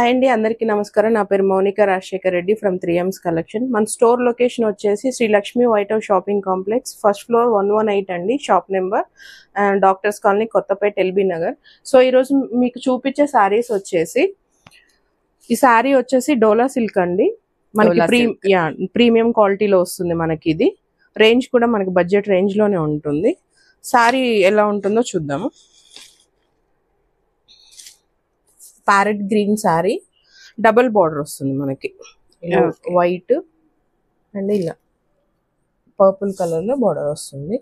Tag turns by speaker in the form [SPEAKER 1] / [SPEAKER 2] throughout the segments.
[SPEAKER 1] Hi అండి, అందరికీ నమస్కారం. నా పేరు Mounika Rajasekhar Reddy from 3M's collection. మన స్టోర్ లొకేషన్ వచ్చేసి Sri Lakshmi white house shopping complex, first floor 118 అండి, shop number, doctors colony, Kothapet, LB Nagar. So ఈరోజు మీకు చూపించే శారీస్ వచ్చేసి, ఈ శారీ వచ్చేసి డోలా సిల్క్ అండి. మనకి ప్రీమియం క్వాలిటీలో వస్తుంది. మనకి ఇది రేంజ్ కూడా మనకి బడ్జెట్ రేంజ్ లోనే ఉంటుంది. శారీ ఎలా ఉంటుందో చూద్దాము. Parrot green sari, double border వస్తుంది మనకి, వైట్ అండ్ ఇలా పర్పుల్ కలర్ లో బార్డర్ వస్తుంది.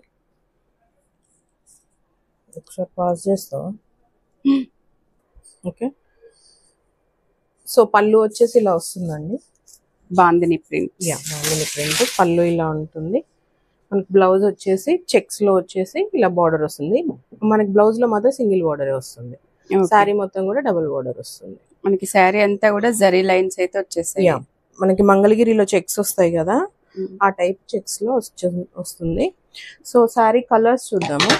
[SPEAKER 1] ఒకసారి పాస్ చేస్తావా? ఓకే. సో పళ్ళు వచ్చేసి ఇలా వస్తుందండి,
[SPEAKER 2] బాందిని ప్రింట్.
[SPEAKER 1] బాందిని ప్రింట్. పళ్ళు ఇలా ఉంటుంది. మనకి బ్లౌజ్ వచ్చేసి చెక్స్ లో వచ్చేసి ఇలా బార్డర్ వస్తుంది. మనకి బ్లౌజ్ లో మాత్రం సింగిల్ బార్డర్ వస్తుంది. శారీ మొత్తం కూడా డబుల్ బార్డర్ వస్తుంది.
[SPEAKER 2] మనకి శారీ అంతా కూడా జరీ లైన్స్ అయితే వచ్చేసాయి.
[SPEAKER 1] మనకి మంగళగిరిలో చెక్స్ వస్తాయి కదా, ఆ టైప్ చెక్స్ లో వస్తుంది. సో శారీ కలర్స్ చూద్దాము.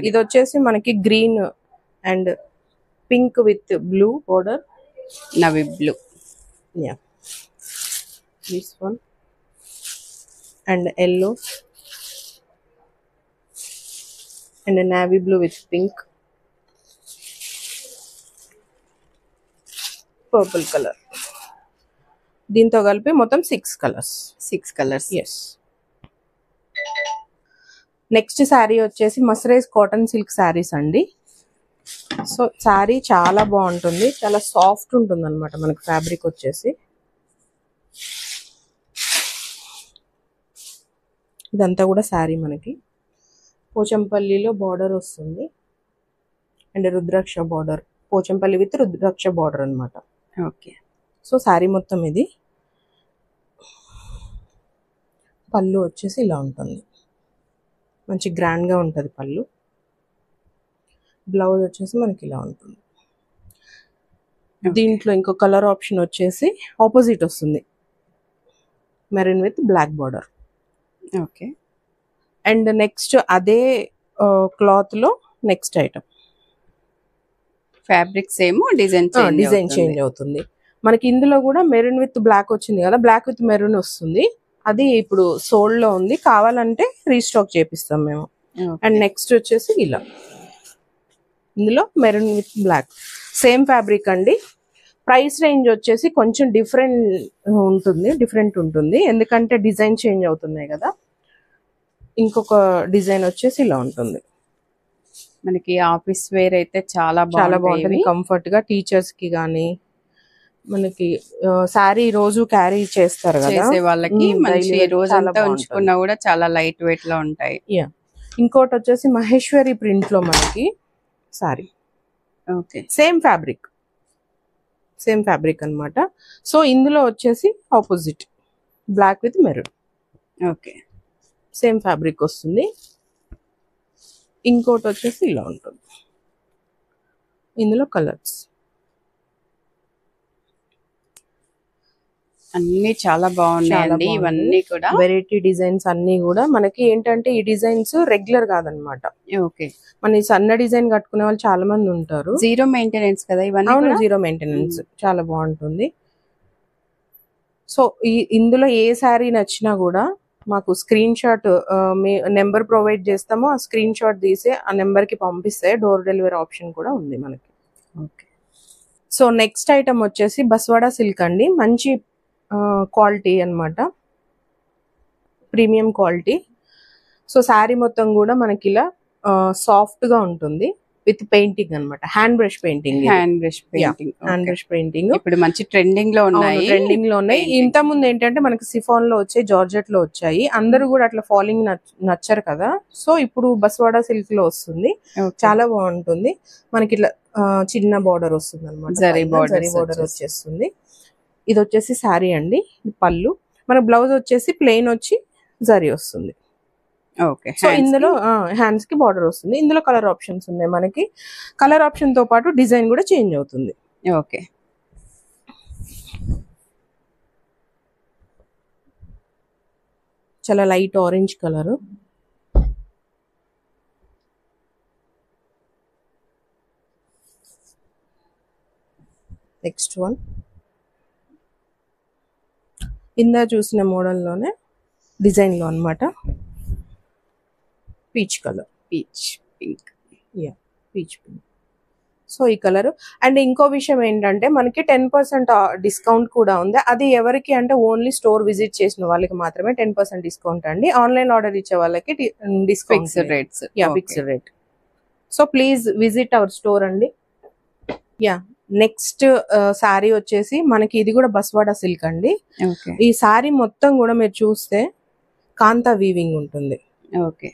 [SPEAKER 1] ఇది వచ్చేసి మనకి green and pink with blue border,
[SPEAKER 2] navy blue,
[SPEAKER 1] this one and yellow and a navy blue with pink, purple color. దీంతో కలిపి మొత్తం 6 కలర్స్. ఎస్. నెక్స్ట్ శారీ వచ్చేసి మసరైజ్ కాటన్ సిల్క్ శారీస్ అండి. సో శారీ చాలా బాగుంటుంది, చాలా సాఫ్ట్ ఉంటుంది అనమాట. మనకి ఫ్యాబ్రిక్ వచ్చేసి ఇదంతా కూడా శారీ మనకి పోచంపల్లిలో బార్డర్ వస్తుంది and rudraksha border, Pochampally with rudraksha border అనమాట.
[SPEAKER 2] ఓకే.
[SPEAKER 1] సో శారీ మొత్తం ఇది. పళ్ళు వచ్చేసి ఇలా ఉంటుంది, మంచి గ్రాండ్ గా ఉంటుంది పళ్ళు. బ్లౌజ్ వచ్చేసి మనకి ఇలా ఉంటుంది. దీంట్లో ఇంకో కలర్ ఆప్షన్ వచ్చేసి ఆపోజిట్ వస్తుంది, maroon with black border.
[SPEAKER 2] Okay.
[SPEAKER 1] And next అదే క్లాత్ లో next item,
[SPEAKER 2] fabric same, design
[SPEAKER 1] change అవుతుంది. మనకి ఇందులో కూడా మెరూన్ విత్ బ్లాక్ వచ్చింది కదా, బ్లాక్ విత్ మెరూన్ వస్తుంది. అది ఇప్పుడు సోల్డ్ లో ఉంది, కావాలంటే రీస్టాక్ చేపిస్తాం మేము. అండ్ నెక్స్ట్ వచ్చేసి ఇలా, ఇందులో maroon with black, same fabric అండి. ప్రైస్ రేంజ్ వచ్చేసి కొంచెం డిఫరెంట్ ఉంటుంది, ఎందుకంటే డిజైన్ చేంజ్ అవుతున్నాయి కదా. ఇంకొక డిజైన్ వచ్చేసి ఇలా ఉంటుంది.
[SPEAKER 2] మనకి ఆఫీస్ వేర్ అయితే చాలా బాగుంటుంది,
[SPEAKER 1] కంఫర్ట్ గా. టీచర్స్ కి గానీ, మనకి శారీ రోజు క్యారీ చేస్తారు కదా
[SPEAKER 2] వాళ్ళకి, మంచి రోజంతా ఉంచుకున్నా కూడా చాలా లైట్ వెయిట్ లో ఉంటాయి.
[SPEAKER 1] ఇంకోటి వచ్చేసి మహేశ్వరి ప్రింట్ లో మనకి శారీ.
[SPEAKER 2] ఓకే.
[SPEAKER 1] సేమ్ ఫ్యాబ్రిక్ అన్నమాట. సో ఇందులో వచ్చేసి opposite black with maroon.
[SPEAKER 2] Okay.
[SPEAKER 1] Same fabric వస్తుంది. ఇంకోటి వచ్చేసి ఇలా ఉంటుంది. ఇందులో కలర్స్
[SPEAKER 2] అన్ని చాలా బాగున్నాయండి. ఇవన్నీ కూడా
[SPEAKER 1] వెరైటీ డిజైన్స్ అన్ని కూడా మనకి ఏంటంటే, ఈ డిజైన్స్ రెగ్యులర్ కాదనమాట.
[SPEAKER 2] ఓకే.
[SPEAKER 1] మన సన్న డిజైన్ కట్టుకునే వాళ్ళు చాలా మంది ఉంటారు.
[SPEAKER 2] జీరో మెయింటెనెన్స్ కదా ఇవన్నీ.
[SPEAKER 1] జీరో మెయింటెనెన్స్, చాలా బాగుంటుంది. సో ఇందులో ఏ శారీ నచ్చినా కూడా మాకు స్క్రీన్ షాట్, నెంబర్ ప్రొవైడ్ చేస్తాము. ఆ స్క్రీన్ షాట్ తీసి ఆ నెంబర్ కి పంపిస్తే డోర్ డెలివరీ ఆప్షన్ కూడా ఉంది మనకి.
[SPEAKER 2] ఓకే.
[SPEAKER 1] సో నెక్స్ట్ ఐటమ్ వచ్చేసి బస్వాడా సిల్క్ అండి. మంచి క్వాలిటీ అన్నమాట, ప్రీమియం క్వాలిటీ. సో శారీ మొత్తం కూడా మనకి ఇలా సాఫ్ట్ గా ఉంటుంది, విత్ పెయింటింగ్ అనమాట, హ్యాండ్ బ్రష్ పెయింటింగ్.
[SPEAKER 2] ఇప్పుడు మంచి ట్రెండింగ్ లో ఉన్నాయి.
[SPEAKER 1] ఇంత ముందు ఏంటంటే మనకి సిఫాన్ లో వచ్చాయి, జార్జెట్ లో వచ్చాయి. అందరూ కూడా అట్లా ఫాలింగ్ నచ్చరు కదా. సో ఇప్పుడు బస్వాడా సిల్క్ లో వస్తుంది, చాలా బాగుంటుంది. మనకి ఇట్లా చిన్న బార్డర్ వస్తుంది అనమాట, జరీ బార్డర్ వచ్చేస్తుంది. ఇది వచ్చేసి శారీ అండి. పళ్ళు, మన బ్లౌజ్ వచ్చేసి ప్లెయిన్ వచ్చి జరీ వస్తుంది.
[SPEAKER 2] ఓకే.
[SPEAKER 1] సో ఇందులో హ్యాండ్స్ కి బార్డర్ వస్తుంది. ఇందులో కలర్ ఆప్షన్స్ ఉన్నాయి మనకి. కలర్ ఆప్షన్ తో పాటు డిజైన్ కూడా చేంజ్ అవుతుంది.
[SPEAKER 2] ఓకే.
[SPEAKER 1] చాలా light orange colour. Next one ఇందా చూసిన మోడల్లోనే డిజైన్లో అనమాట. Peach colour,
[SPEAKER 2] peach pink.
[SPEAKER 1] Peach pink. So ఈ కలర్. అండ్ ఇంకో విషయం ఏంటంటే మనకి 10% డిస్కౌంట్ కూడా ఉంది. అది ఎవరికి అంటే ఓన్లీ స్టోర్ విజిట్ చేసిన వాళ్ళకి మాత్రమే 10% డిస్కౌంట్ అండి. ఆన్లైన్ ఆర్డర్ ఇచ్చే వాళ్ళకి discount
[SPEAKER 2] fixed rates.
[SPEAKER 1] Fixed rate. So please visit our store అండి. నెక్స్ట్ శారీ వచ్చేసి మనకి ఇది కూడా బస్వాడ సిల్క్ అండి. ఈ శారీ మొత్తం కూడా మీరు చూస్తే కాంతా వీవింగ్ ఉంటుంది.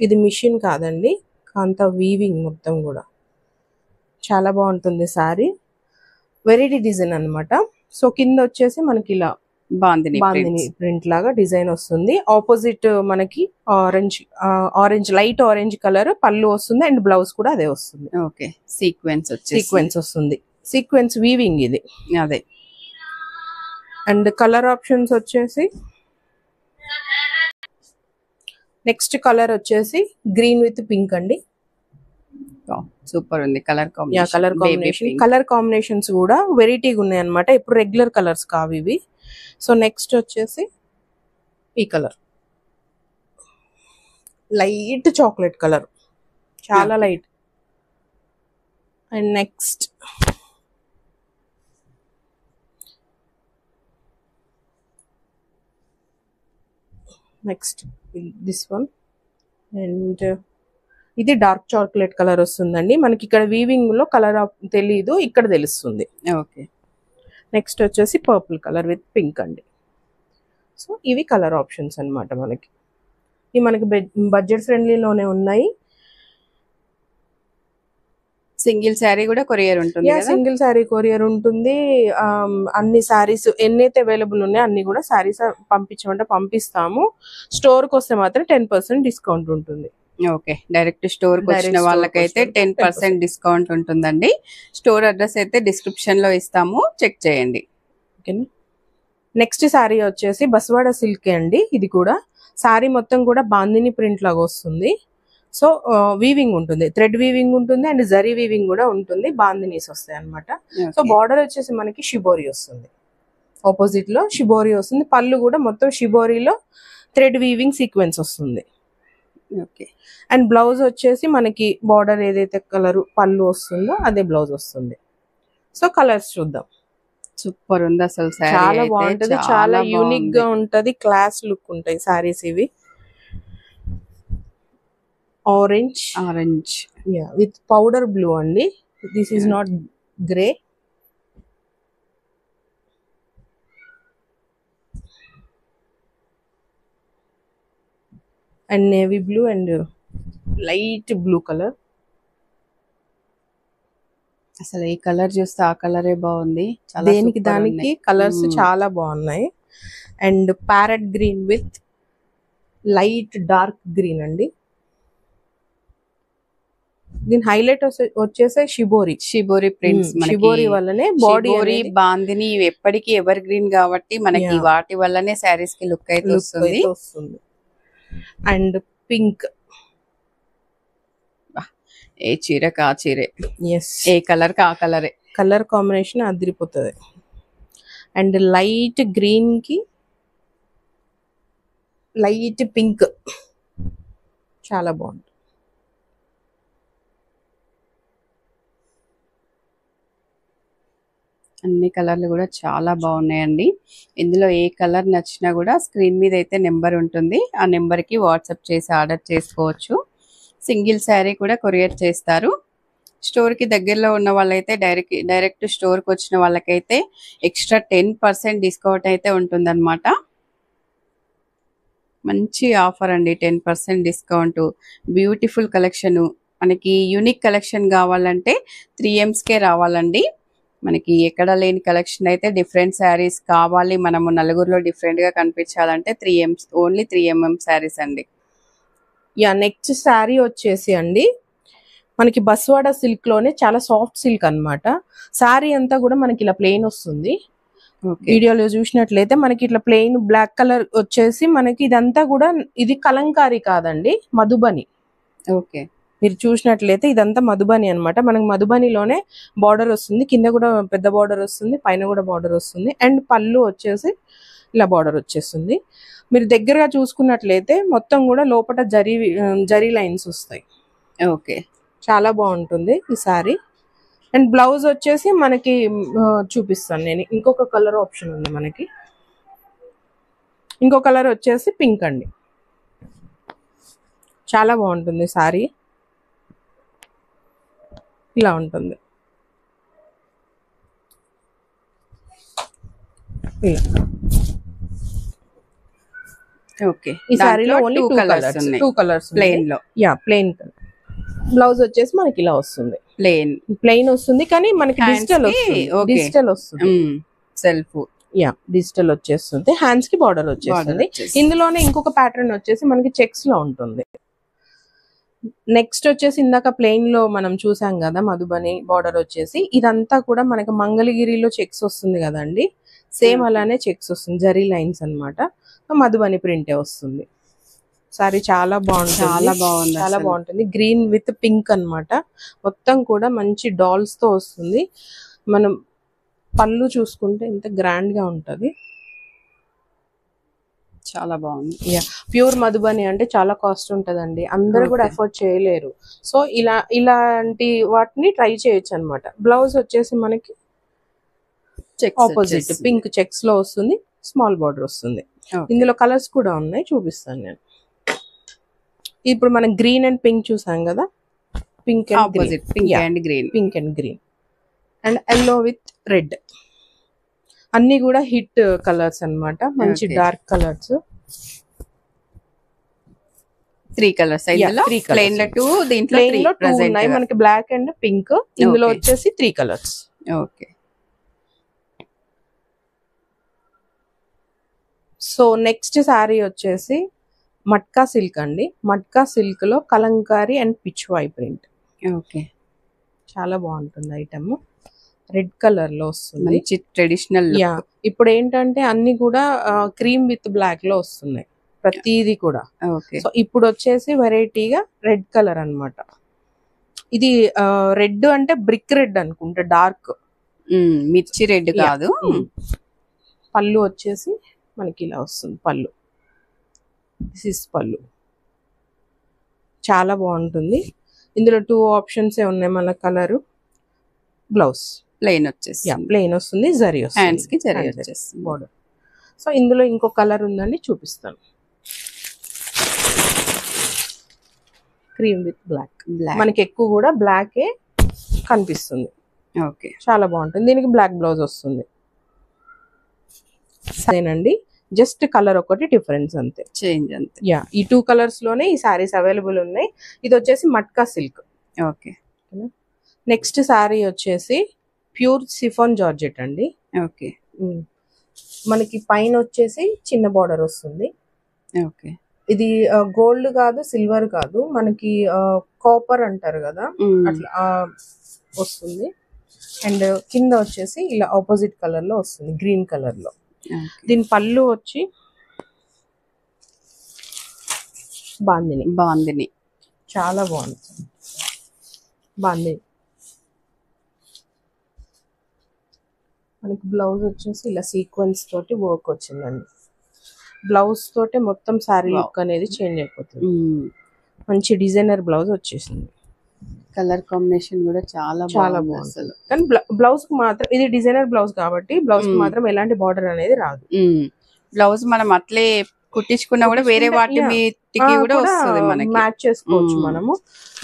[SPEAKER 1] ఇది మిషన్ కాదండి, కాంతా వీవింగ్ మొత్తం కూడా చాలా బాగుంటుంది శారీ. వెరైటీ డిజైన్ అనమాట. సో కింద వచ్చేసి మనకి ఇలా బాందిని ప్రింట్ లాగా డిజైన్ వస్తుంది. ఆపోజిట్ మనకి ఆరెంజ్ లైట్ ఆరెంజ్ కలర్ పళ్ళు వస్తుంది అండ్ బ్లౌజ్ కూడా అదే వస్తుంది. సీక్వెన్స్ వస్తుంది. సీక్వెన్స్ వీవింగ్ ఇది
[SPEAKER 2] అదే.
[SPEAKER 1] అండ్ కలర్ ఆప్షన్స్ వచ్చేసి నెక్స్ట్ కలర్ వచ్చేసి గ్రీన్ విత్ పింక్ అండి.
[SPEAKER 2] సూపర్ ఉంది కలర్
[SPEAKER 1] కాంబినేషన్. కలర్ కాంబినేషన్స్ కూడా వెరైటీగా ఉన్నాయి అనమాట. ఇప్పుడు రెగ్యులర్ కలర్స్ కావు ఇవి. సో నెక్స్ట్ వచ్చేసి ఈ కలర్ లైట్ చాక్లెట్ కలర్, చాలా light. And next this one. And ఇది డార్క్ చాక్లెట్ కలర్ వస్తుందండి. మనకి ఇక్కడ వీవింగ్ లో కలర్ తెలీదు, ఇక్కడ తెలుస్తుంది. నెక్స్ట్ వచ్చేసి పర్పుల్ కలర్ విత్ పింక్ అండి. సో ఇవి కలర్ ఆప్షన్స్ అనమాట. మనకి బడ్జెట్ ఫ్రెండ్లీలోనే ఉన్నాయి.
[SPEAKER 2] సింగిల్ శారీ కూడా కొరియర్ ఉంటుంది.
[SPEAKER 1] సింగిల్ శారీ కొరియర్ ఉంటుంది. అన్ని శారీస్ ఎన్నైతే అవైలబుల్ ఉన్నాయో అన్ని కూడా శారీస్ పంపించమంటే పంపిస్తాము. స్టోర్ కి వస్తే మాత్రం 10% డిస్కౌంట్ ఉంటుంది.
[SPEAKER 2] డైరెక్ట్ స్టోర్ కి వచ్చిన వాళ్ళకైతే 10% డిస్కౌంట్ ఉంటుందండి. స్టోర్ అడ్రస్ అయితే డిస్క్రిప్షన్ లో ఇస్తాము, చెక్ చేయండి.
[SPEAKER 1] నెక్స్ట్ శారీ వచ్చేసి బస్వాడ సిల్క్ అండి. ఇది కూడా శారీ మొత్తం కూడా బాందిని ప్రింట్ లాగా వస్తుంది. సో వీవింగ్ ఉంటుంది, థ్రెడ్ వీవింగ్ ఉంటుంది అండ్ జరీ వీవింగ్ కూడా ఉంటుంది. బాందినీస్ వస్తాయి అనమాట. సో బార్డర్ వచ్చేసి మనకి షిబోరి వస్తుంది. ఆపోజిట్ లో షిబోరి వస్తుంది. పళ్ళు కూడా మొత్తం షిబోరిలో థ్రెడ్ వీవింగ్ సీక్వెన్స్ వస్తుంది. అండ్ బ్లౌజ్ వచ్చేసి మనకి బార్డర్ ఏదైతే కలర్ పళ్ళు వస్తుందో అదే బ్లౌజ్ వస్తుంది. సో కలర్స్ చూద్దాం.
[SPEAKER 2] సూపర్ ఉంది అసలు.
[SPEAKER 1] చాలా బాగుంటది, చాలా యూనిక్ గా ఉంటది, క్లాస్ లుక్ ఉంటాయి సారీస్ ఇవి. ఆరెంజ్ విత్ పౌడర్ బ్లూ అండి. This is not grey. And navy blue and light blue colour.
[SPEAKER 2] అసలు ఈ కలర్ చూస్తే ఆ కలరే బాగుంది.
[SPEAKER 1] దేనికి దానికి కలర్స్ చాలా బాగున్నాయి. And parrot green with light dark green అండి. దీని హైలైట్ వచ్చేసి షిబోరి ప్రింట్స్. షిబోరి వల్లనే బాడీ
[SPEAKER 2] బాందిని ఎప్పటికీ ఎవర్ గ్రీన్ కాబట్టి మనకి వాటి వల్లనే శారీస్ కి లుక్ అయితే వస్తుంది.
[SPEAKER 1] And pink.
[SPEAKER 2] ఏ చీర కా చీరే, ఏ కలర్ కా కలరే.
[SPEAKER 1] కలర్ కాంబినేషన్ అదిరిపోతుంది. అండ్ లైట్ గ్రీన్ కి లైట్ పింక్ చాలా బాగుంది.
[SPEAKER 2] అన్ని కలర్లు కూడా చాలా బాగున్నాయండి. ఇందులో ఏ కలర్ నచ్చినా కూడా స్క్రీన్ మీద అయితే నెంబర్ ఉంటుంది, ఆ నెంబర్కి వాట్సాప్ చేసి ఆర్డర్ చేసుకోవచ్చు. సింగిల్ శారీ కూడా కొరియర్ చేస్తారు. స్టోర్కి దగ్గరలో ఉన్న వాళ్ళైతే డైరెక్ట్ స్టోర్కి వచ్చిన వాళ్ళకైతే ఎక్స్ట్రా 10% డిస్కౌంట్ అయితే ఉంటుందన్నమాట. మంచి ఆఫర్ అండి, 10% డిస్కౌంట్. Beautiful collection. మనకి యూనిక్ కలెక్షన్ కావాలంటే 3Msకే రావాలండి. మనకి ఎక్కడ లేని కలెక్షన్ అయితే డిఫరెంట్ శారీస్ కావాలి, మనము నలుగురిలో డిఫరెంట్గా కనిపించాలంటే 3Ms, ఓన్లీ 3mm శారీస్ అండి.
[SPEAKER 1] నెక్స్ట్ శారీ వచ్చేసి అండి మనకి బస్వాడ సిల్క్ లోనే చాలా సాఫ్ట్ సిల్క్ అన్నమాట. శారీ అంతా కూడా మనకి ఇలా ప్లెయిన్ వస్తుంది. వీడియోలో చూసినట్లయితే మనకి ఇట్లా ప్లెయిన్ బ్లాక్ కలర్ వచ్చేసి మనకి ఇదంతా కూడా ఇది కలంకారీ కాదండి, మధుబని. మీరు చూసినట్లయితే ఇదంతా మధుబని అన్నమాట. మనకి మధుబనిలోనే బార్డర్ వస్తుంది, కింద కూడా పెద్ద బార్డర్ వస్తుంది, పైన కూడా బార్డర్ వస్తుంది. అండ్ పళ్ళు వచ్చేసి ఇలా బార్డర్ వచ్చేస్తుంది. మీరు దగ్గరగా చూసుకున్నట్లయితే మొత్తం కూడా లోపల జరీ లైన్స్ వస్తాయి.
[SPEAKER 2] ఓకే,
[SPEAKER 1] చాలా బాగుంటుంది ఈ సారీ. అండ్ బ్లౌజ్ వచ్చేసి మనకి చూపిస్తాను నేను. ఇంకొక కలర్ ఆప్షన్ ఉంది మనకి. ఇంకో కలర్ వచ్చేసి పింక్ అండి. చాలా బాగుంటుంది సారీ. ఇలా ఉంటుంది. ఇలా
[SPEAKER 2] ఓకే.
[SPEAKER 1] ఈ సారీలో ఓన్లీ టూ కలర్స్
[SPEAKER 2] ప్లెయిన్ లో.
[SPEAKER 1] Yeah, plain colour. బ్లౌజ్ వచ్చేసి మనకి ఇలా వస్తుంది, ప్లెయిన్ వస్తుంది, కానీ మనకి డిజిటల్ వస్తుంది.
[SPEAKER 2] సెల్ఫ్,
[SPEAKER 1] యా, డిజిటల్ వచ్చేస్తుంది. హ్యాండ్స్ కి బార్డర్ వచ్చేస్తుంది. ఇందులోనే ఇంకొక ప్యాటర్న్ వచ్చేసి మనకి చెక్స్ లో ఉంటుంది. నెక్స్ట్ వచ్చేసి ఇందాక ప్లెయిన్ లో మనం చూసాం కదా మధుబని బార్డర్ వచ్చేసి, ఇదంతా కూడా మనకి మంగళగిరిలో చెక్స్ వస్తుంది కదండి, సేమ్ అలానే చెక్స్ వస్తుంది, జరీ లైన్స్ అన్నమాట. మధుబని ప్రింటే వస్తుంది. సారీ చాలా బాగుంటుంది, చాలా బాగుంటుంది. గ్రీన్ విత్ పింక్ అన్నమాట. మొత్తం కూడా మంచి డాల్స్ తో వస్తుంది. మనం పళ్ళు చూసుకుంటే ఇంత గ్రాండ్ గా ఉంటది.
[SPEAKER 2] చాలా బాగుంది.
[SPEAKER 1] యా, ప్యూర్ మధుబని అంటే చాలా కాస్ట్ ఉంటదండి, అందరూ కూడా అఫోర్డ్ చేయలేరు. సో ఇలాంటి వాటిని ట్రై చేయొచ్చు అన్నమాట. బ్లౌజ్ వచ్చేసి మనకి ఆపోజిట్ పింక్ చెక్స్ లో వస్తుంది, స్మాల్ బార్డర్ వస్తుంది. ఇందులో కలర్స్ కూడా ఉన్నాయి, చూపిస్తాను నేను. ఇప్పుడు మనం గ్రీన్ అండ్ పింక్ చూసాం కదా, pink and green and yellow with red. అన్ని కూడా హిట్ కలర్స్ అన్నమాట, మంచి డార్క్ కలర్స్.
[SPEAKER 2] 3 కలర్స్ ప్లెయిన్ లో 2, దీంట్లో 3
[SPEAKER 1] ఉన్నాయి మనకి, బ్లాక్ అండ్ పింక్. ఇందులో వచ్చేసి 3 colours.
[SPEAKER 2] Okay.
[SPEAKER 1] So next sari వచ్చేసి మట్కా సిల్క్ అండి. మట్కా సిల్క్ లో Kalamkari and Pichwai print.
[SPEAKER 2] Okay,
[SPEAKER 1] చాలా బాగుంటుంది ఐటమ్. రెడ్ కలర్ లో వస్తుంది,
[SPEAKER 2] మంచి ట్రెడిషనల్.
[SPEAKER 1] యా, ఇప్పుడు ఏంటంటే అన్ని కూడా క్రీమ్ విత్ బ్లాక్ లో వస్తున్నాయి ప్రతిదీ కూడా. సో ఇప్పుడు వచ్చేసి వెరైటీగా రెడ్ కలర్ అన్నమాట. ఇది రెడ్ అంటే బ్రిక్ రెడ్ అనుకుంటా, డార్క్
[SPEAKER 2] మిర్చి రెడ్ కాదు.
[SPEAKER 1] పళ్ళు వచ్చేసి మనకి ఇలా వస్తుంది, పళ్ళు పళ్ళు చాలా బాగుంటుంది. ఇందులో 2 ఆప్షన్స్ ఉన్నాయి మన కలరు. బ్లౌజ్
[SPEAKER 2] ప్లెయిన్ వచ్చేసి
[SPEAKER 1] ప్లెయిన్ వస్తుంది, జరీ వస్తుంది,
[SPEAKER 2] హ్యాండ్స్ కి జరీ వచ్చేస్తుంది
[SPEAKER 1] బార్డర్. సో ఇందులో ఇంకో కలర్ ఉందండి, చూపిస్తాను. Cream with black. మనకి ఎక్కువ కూడా బ్లాకే కనిపిస్తుంది.
[SPEAKER 2] ఓకే,
[SPEAKER 1] చాలా బాగుంటుంది. దీనికి బ్లాక్ బ్లౌజ్ వస్తుంది. సరేనండి, జస్ట్ కలర్ ఒకటి డిఫరెన్స్ అంతే,
[SPEAKER 2] చేంజ్ అంతే.
[SPEAKER 1] యా, ఈ 2 కలర్స్ లోనే ఈ సారీస్ అవైలబుల్ ఉన్నాయి. ఇది వచ్చేసి matka silk.
[SPEAKER 2] Okay.
[SPEAKER 1] Next sorry వచ్చేసి ప్యూర్ సిఫాన్ జార్జెట్ అండి.
[SPEAKER 2] ఓకే.
[SPEAKER 1] మనకి పైన వచ్చేసి చిన్న బార్డర్ వస్తుంది.
[SPEAKER 2] ఓకే.
[SPEAKER 1] ఇది గోల్డ్ కాదు, సిల్వర్ కాదు, మనకి కాపర్ అంటారు కదా, అట్లా వస్తుంది. అండ్ కింద వచ్చేసి ఇలా ఆపోజిట్ కలర్ లో వస్తుంది, గ్రీన్ కలర్ లో. దీని పళ్ళు వచ్చి బాందిని, చాలా బాగుంది బాందిని. మనకి బ్లౌజ్ వచ్చేసి ఇలా సీక్వెన్స్ తోటి వర్క్ వచ్చిందండి. బ్లౌజ్ తోటే మొత్తం శారీ లుక్ అనేది చేంజ్ అయిపోతుంది. మంచి డిజైనర్ బ్లౌజ్ వచ్చేసింది.
[SPEAKER 2] కలర్ కాంబినేషన్ కూడా చాలా
[SPEAKER 1] బాగుంది. కానీ బ్లౌజ్ కి మాత్రం, ఇది డిజైనర్ బ్లౌజ్ కాబట్టి బ్లౌజ్ కి మాత్రం ఎలాంటి బార్డర్ అనేది రాదు.
[SPEAKER 2] బ్లౌజ్ మనం అట్లే కుట్టించుకున్నా కూడా వేరే వాటి మీదకి కూడా వస్తుంది, మనకి
[SPEAKER 1] మ్యాచ్ చేసుకోవచ్చు మనము.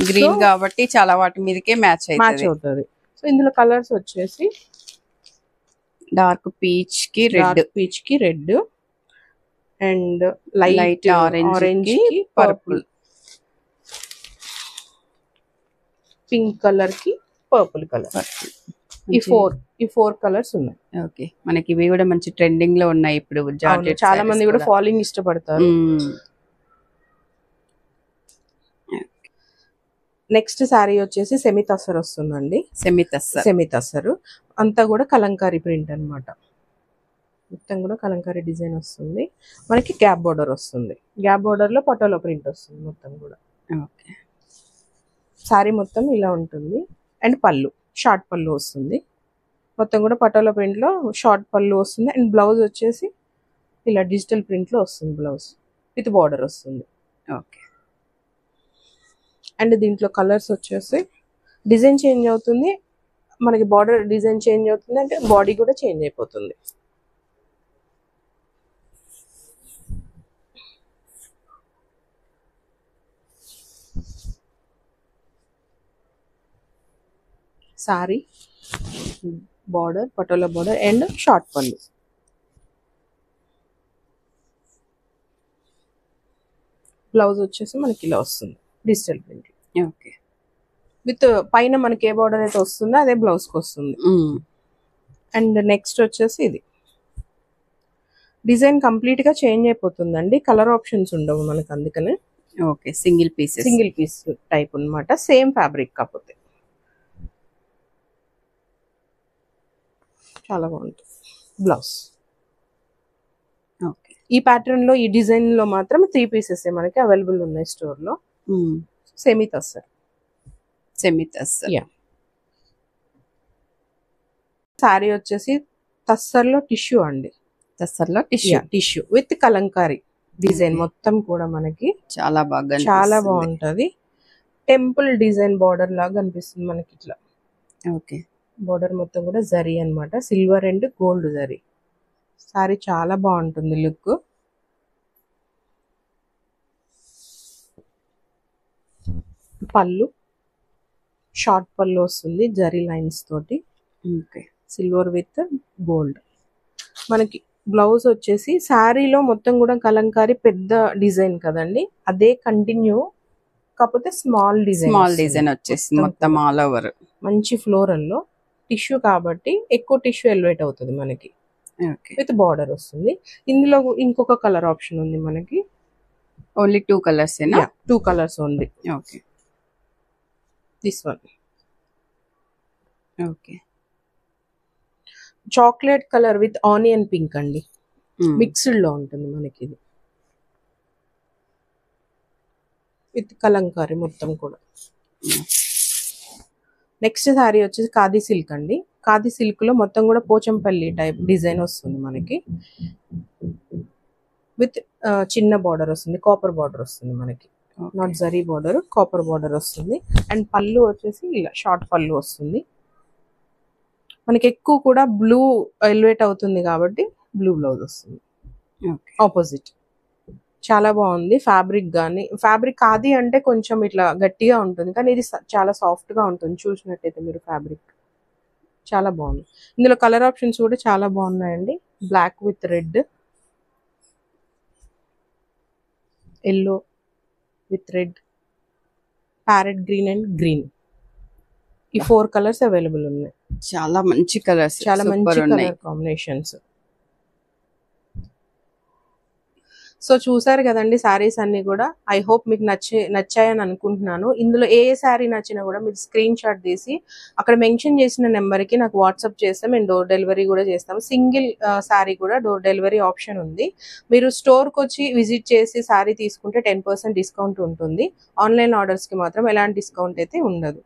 [SPEAKER 2] గ్రీన్ కాబట్టి చాలా వాటి మీదకే మ్యాచ్
[SPEAKER 1] అవుతుంది. సో ఇందులో కలర్స్ వచ్చేసి
[SPEAKER 2] డార్క్ పీచ్ కి రెడ్
[SPEAKER 1] అండ్ లైట్ ఆరెంజ్ కి పర్పుల్, పింక్ కలర్ కి పర్పుల్ కలర్. ఈ ఫోర్ కలర్స్ ఉన్నాయి.
[SPEAKER 2] ఓకే, మనకి ఇవి కూడా మంచి ట్రెండింగ్ లో ఉన్నాయి ఇప్పుడు.
[SPEAKER 1] చాలా మంది కూడా ఫాలింగ్ ఇష్టపడతారు. నెక్స్ట్ శారీ వచ్చేసి సెమీ తస్సర్ వస్తుందండి. సెమీ తస్సర్ అంతా కూడా కలంకారీ ప్రింట్ అన్నమాట. మొత్తం కూడా కలంకారీ డిజైన్ వస్తుంది. మనకి గ్యాప్ బోర్డర్ వస్తుంది. గ్యాప్ బోర్డర్ లో పటోలా ప్రింట్ వస్తుంది మొత్తం కూడా.
[SPEAKER 2] ఓకే.
[SPEAKER 1] శారీ మొత్తం ఇలా ఉంటుంది. అండ్ పళ్ళు షార్ట్ పళ్ళు వస్తుంది. మొత్తం కూడా పటోలా ప్రింట్లో షార్ట్ పళ్ళు వస్తుంది. అండ్ బ్లౌజ్ వచ్చేసి ఇలా డిజిటల్ ప్రింట్లో వస్తుంది. బ్లౌజ్ విత్ బార్డర్ వస్తుంది.
[SPEAKER 2] ఓకే.
[SPEAKER 1] అండ్ దీంట్లో కలర్స్ వచ్చేసి డిజైన్ చేంజ్ అవుతుంది, మనకి బార్డర్ డిజైన్ చేంజ్ అవుతుంది, అంటే బాడీ కూడా చేంజ్ అయిపోతుంది. Sorry border patola border and short పళ్ళు. బ్లౌజ్ వచ్చేసి మనకి ఇలా వస్తుంది డిజిటల్ ప్రింట్.
[SPEAKER 2] ఓకే.
[SPEAKER 1] విత్ పైన మనకి ఏ బార్డర్ అయితే వస్తుందో అదే బ్లౌజ్కి వస్తుంది. అండ్ నెక్స్ట్ వచ్చేసి ఇది డిజైన్ కంప్లీట్ గా చేంజ్ అయిపోతుందండి. కలర్ ఆప్షన్స్ ఉండవు మనకి, అందుకనే.
[SPEAKER 2] ఓకే. సింగిల్ పీస్
[SPEAKER 1] టైప్ అన్నమాట. సేమ్ ఫ్యాబ్రిక్ కాకపోతే చాలా బాగుంటుంది బ్లౌజ్.
[SPEAKER 2] ఓకే.
[SPEAKER 1] ఈ ప్యాటర్న్ లో ఈ డిజైన్ లో మాత్రం 3 పీసెస్ మనకి అవైలబుల్ ఉన్నాయి స్టోర్ లో. సెమీ తస్సర్. యా. సారీ వచ్చేసి తస్సర్లో టిష్యూ అండి.
[SPEAKER 2] తస్సర్లో
[SPEAKER 1] టిష్యూ విత్ కలంకారీ డిజైన్ మొత్తం కూడా మనకి
[SPEAKER 2] చాలా
[SPEAKER 1] బాగుంటది. టెంపుల్ డిజైన్ బార్డర్ లాగా అనిపిస్తుంది మనకి ఇట్లా.
[SPEAKER 2] ఓకే.
[SPEAKER 1] బార్డర్ మొత్తం కూడా జరీ అన్నమాట, silver and gold zari. Sorry చాలా బాగుంటుంది లుక్. పళ్ళు షార్ట్ పళ్ళు వస్తుంది జరీ లైన్స్ తోటి.
[SPEAKER 2] ఓకే.
[SPEAKER 1] Silver with gold. మనకి బ్లౌజ్ వచ్చేసి శారీలో మొత్తం కూడా కలంకారీ పెద్ద డిజైన్ కదండి, అదే కంటిన్యూ, కాకపోతే స్మాల్ డిజైన్
[SPEAKER 2] వచ్చేసి మొత్తం ఆల్ ఓవర్
[SPEAKER 1] మంచి ఫ్లోరల్ లో టిష్యూ కాబట్టి ఎక్కువ టిష్యూ ఎలివేట్ అవుతుంది మనకి. విత్ బార్డర్ వస్తుంది. ఇందులో ఇంకొక కలర్ ఆప్షన్ ఉంది మనకి.
[SPEAKER 2] Only 2 colours.
[SPEAKER 1] 2 కలర్స్ ఉంది.
[SPEAKER 2] Okay.
[SPEAKER 1] This one.
[SPEAKER 2] Okay.
[SPEAKER 1] Chocolate colour with onion pink అండి, మిక్స్డ్ లో ఉంటుంది మనకి ఇది. విత్ కలంకారీ మొత్తం కూడా. నెక్స్ట్ శారీ వచ్చేసి ఖాదీ సిల్క్ అండి. ఖాదీ సిల్క్ లో మొత్తం కూడా పోచంపల్లి టైప్ డిజైన్ వస్తుంది మనకి. విత్ చిన్న బార్డర్ వస్తుంది, కాపర్ బార్డర్ వస్తుంది మనకి. Not zari border, copper border వస్తుంది. అండ్ పళ్ళు వచ్చేసి ఇలా షార్ట్ పళ్ళు వస్తుంది మనకి. ఎక్కువ కూడా బ్లూ ఎలివేట్ అవుతుంది కాబట్టి బ్లూ బ్లౌజ్ వస్తుంది ఆపోజిట్. చాలా బాగుంది ఫ్యాబ్రిక్ కానీ. ఫ్యాబ్రిక్ ఖాదీ అంటే కొంచెం ఇట్లా గట్టిగా ఉంటుంది, కానీ ఇది చాలా సాఫ్ట్ గా ఉంటుంది చూసినట్టయితే మీరు. ఫ్యాబ్రిక్ చాలా బాగుంది. ఇందులో కలర్ ఆప్షన్స్ కూడా చాలా బాగున్నాయండి. Black with red, yellow with red, parrot green and green. ఈ 4 కలర్స్ అవైలబుల్ ఉన్నాయి.
[SPEAKER 2] చాలా మంచి కలర్స్,
[SPEAKER 1] చాలా మంచి కలర్ కాంబినేషన్స్. సో చూసారు కదండి శారీస్ అన్ని కూడా. ఐ హోప్ మీకు నచ్చాయని అనుకుంటున్నాను. ఇందులో ఏ శారీ నచ్చినా కూడా మీరు స్క్రీన్ షాట్ తీసి అక్కడ మెన్షన్ చేసిన నెంబర్కి నాకు వాట్సాప్ చేస్తాం. మేము డోర్ డెలివరీ కూడా చేస్తాం. సింగిల్ శారీ కూడా డోర్ డెలివరీ ఆప్షన్ ఉంది. మీరు స్టోర్కి వచ్చి విజిట్ చేసి శారీ తీసుకుంటే 10% డిస్కౌంట్ ఉంటుంది. ఆన్లైన్ ఆర్డర్స్కి మాత్రం ఎలాంటి డిస్కౌంట్ అయితే ఉండదు.